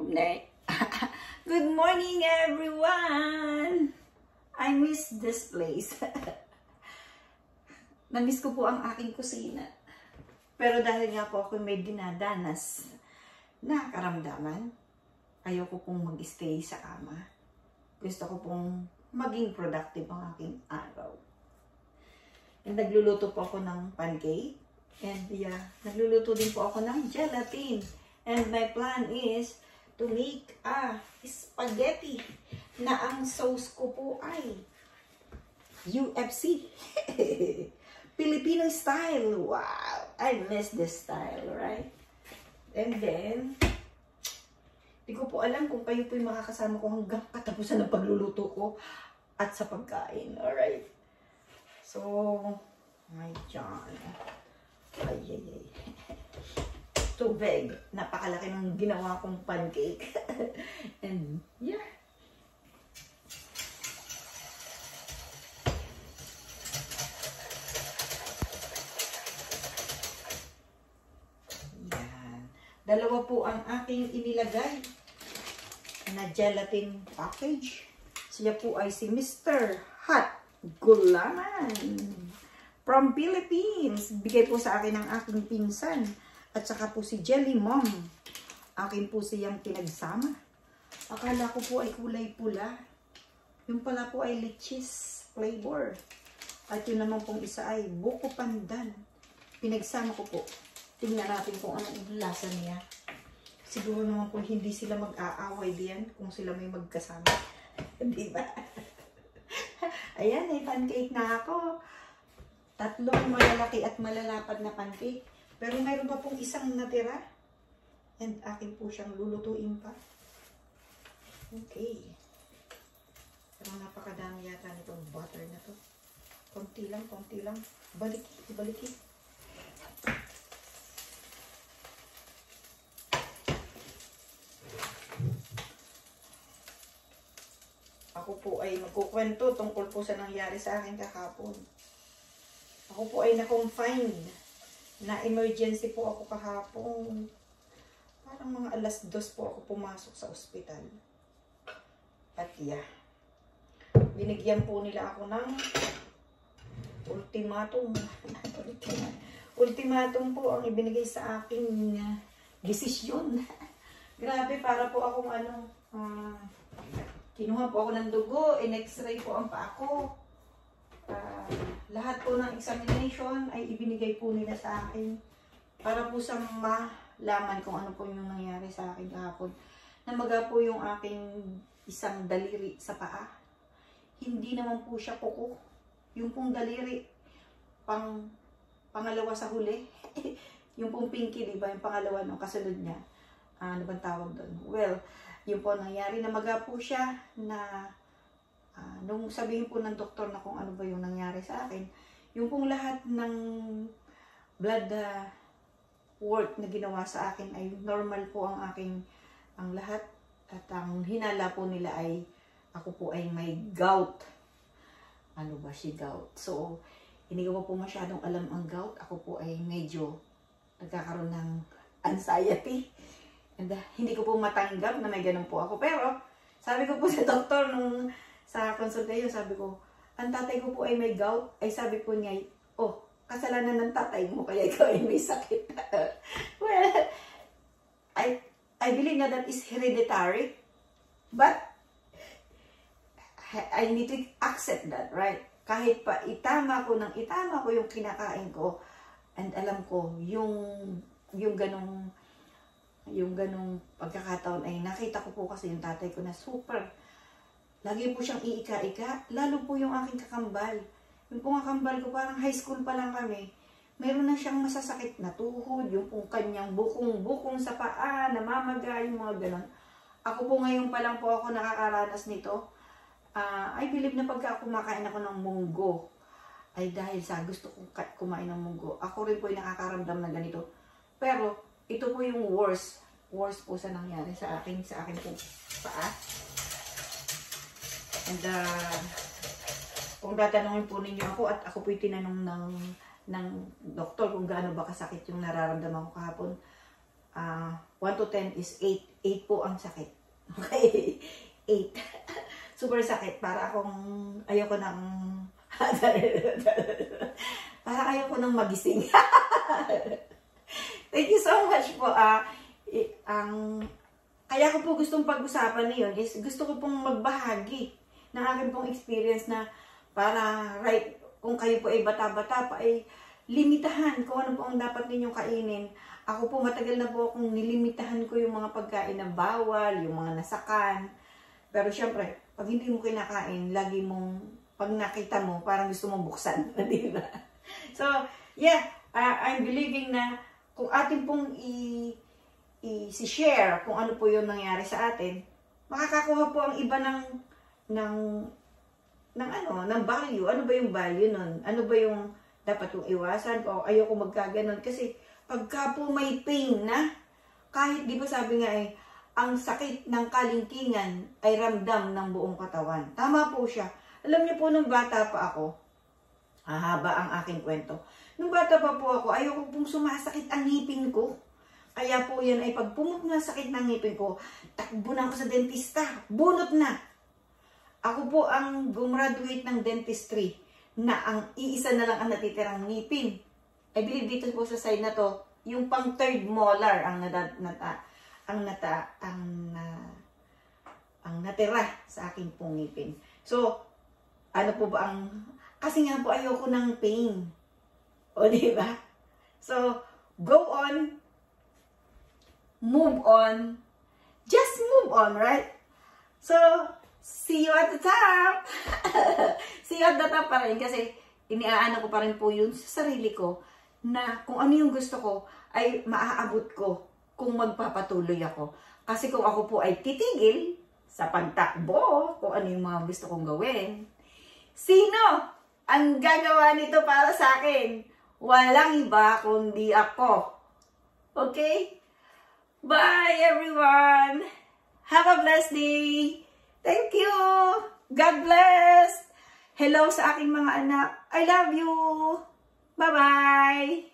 Good morning, everyone! I miss this place. Namiss ko po ang aking kusina. Pero dahil nga po ako may dinadanas na karamdaman, ayoko pong mag-stay sa kama. Gusto ko pong maging productive ang aking araw. And nagluluto po ako ng pancake. And nagluluto din po ako ng gelatin. And my plan is to make spaghetti na ang sauce ko po ay UFC. Filipino style. Wow! I miss this style, right? And then, di ko po alam kung kayo po yung makakasama ko hanggang katapusan ng pagluluto ko at sa pagkain. Alright? So, my John. Ay. Tubig. Napakalaki ng ginawa kong pancake. And, yeah. Yan. Dalawa po ang aking inilagay na gelatin package. Siya po ay si Mr. Hot Gulaman from Philippines. Bigay po sa akin ng aking pinsan. At saka po si Jelly Mom. Akin po siyang pinagsama. Akala ko po ay kulay pula. Yung pala po ay lichis flavor. At yun naman pong isa ay buko pandan. Pinagsama ko po. Tingnan natin kung anong lasa niya. Siguro naman po hindi sila mag-aaway diyan kung sila may magkasama. Diba? Ayan, may pancake na ako. Tatlong malalaki at malalapad na pancake. Pero mayroon pa pong isang natira. And akin po siyang lulutuin pa. Okay. Parang napakadami yata nitong butter na to. Konti lang, konti lang. Ibalik. Ako po ay magkukwento tungkol po sa nangyari sa akin kahapon. Ako po ay na-confined. Na-emergency po ako kahapon. Parang mga 2:00 po ako pumasok sa ospital. At binigyan po nila ako ng ultimatum. Ultimatum po ang ibinigay sa aking desisyon. Grabe, para po akong kinuha po ako ng dugo, in-x-ray po ang paa ko. Lahat po ng examination ay ibinigay po nila sa akin para po sa malaman kung ano po yung nangyari sa akin kahapon. Namaga po yung aking isang daliri sa paa. Hindi naman po siya kuko. Yung pong daliri, pangalawa sa huli. Yung pong pinky, diba? Yung pangalawa nung kasunod niya. Ano bang tawag doon? Well, yun po nangyari. Namaga po siya na nung sabihin po ng doktor na kung ano ba yung nangyari sa akin, yung pong lahat ng blood work na ginawa sa akin ay normal po ang lahat. At ang hinala po nila ay ako po ay may gout. Ano ba si gout? So, hindi ko po masyadong alam ang gout. Ako po ay medyo nagkakaroon ng anxiety. And hindi ko po matanggap na may ganun po ako. Pero, sabi ko po sa doktor nung sa consultation, sabi ko, ang tatay ko po ay may gout. Ay sabi po niya, oh, kasalanan ng tatay mo, kaya ikaw ay may sakit. Well, I believe na that is hereditary. But, I need to accept that, right? Kahit pa itama ko yung kinakain ko, and alam ko, yung ganong pagkakataon ay nakita ko po kasi yung tatay ko na super. Lagi po siyang iika-ika, lalo po yung aking kakambal. Yung pong kakambal ko, parang high school pa lang kami. Meron na siyang masasakit na tuhod, yung pong kanyang bukong sa paa, namamaga, yung mga ganon. Ako po ngayon pa lang po ako nakakaranas nito. I believe na pagka kumakain ako ng munggo, ay dahil sa gusto kong kumain ng munggo, ako rin po yung nakakaramdam na ganito. Pero, ito po yung worst po sa nangyari sa akin po paa. And kung tatanungin po ninyo ako at ako po yung tinanong ng doktor kung gaano ba kasakit yung nararamdaman ko kahapon, 1 to 10 is 8. 8 po ang sakit. Okay? 8. Super sakit. Para akong ayoko nang para ayoko nang magising. Thank you so much po. Kaya ko po gustong pag-usapan na yun is gusto ko pong magbahagi ng aking pong experience na para kung kayo po ay bata-bata pa ay limitahan kung ano po ang dapat ninyong kainin. Ako po matagal na po akong nilimitahan ko yung mga pagkain na bawal, yung mga nasakan. Pero syempre, pag hindi mo kinakain, lagi mong, pag nakita mo, parang gusto mong buksan. Di ba? So, yeah, I'm believing na kung atin pong i-share kung ano po yung nangyari sa atin, makakakuha po ang iba ng value. Ano ba yung value nun? Ano ba yung dapat kong iwasan? O ayoko magkaganon. Kasi pagka po may pain na, kahit di ba sabi nga ang sakit ng kalingkingan ay ramdam ng buong katawan. Tama po siya. Alam niyo po, nung bata pa ako, haba ang aking kwento. Nung bata pa po ako, ayoko pong sumasakit ang ngipin ko. Kaya po yan ay pag sakit ng ngipin ko, takbo na ako sa dentista. Bunot na. Ako po ang gumraduate ng dentistry na ang iisa na lang ang natitirang ngipin. I believe dito po sa side na to, yung pang third molar ang natira sa aking pong ngipin. So, ano po ba kasi nga po ayoko ng pain. O, diba? So, go on, move on, just move on, right? So, see you at the top! See you at the top pa rin kasi iniaano ko pa rin po yun sa sarili ko na kung ano yung gusto ko ay maaabot ko kung magpapatuloy ako. Kasi kung ako po ay titigil sa pagtakbo, kung ano yung mga gusto kong gawin, sino ang gagawa nito para sa akin? Walang iba kundi ako. Okay? Bye everyone! Have a blessed day! Thank you! God bless! Hello sa aking mga anak. I love you! Bye-bye!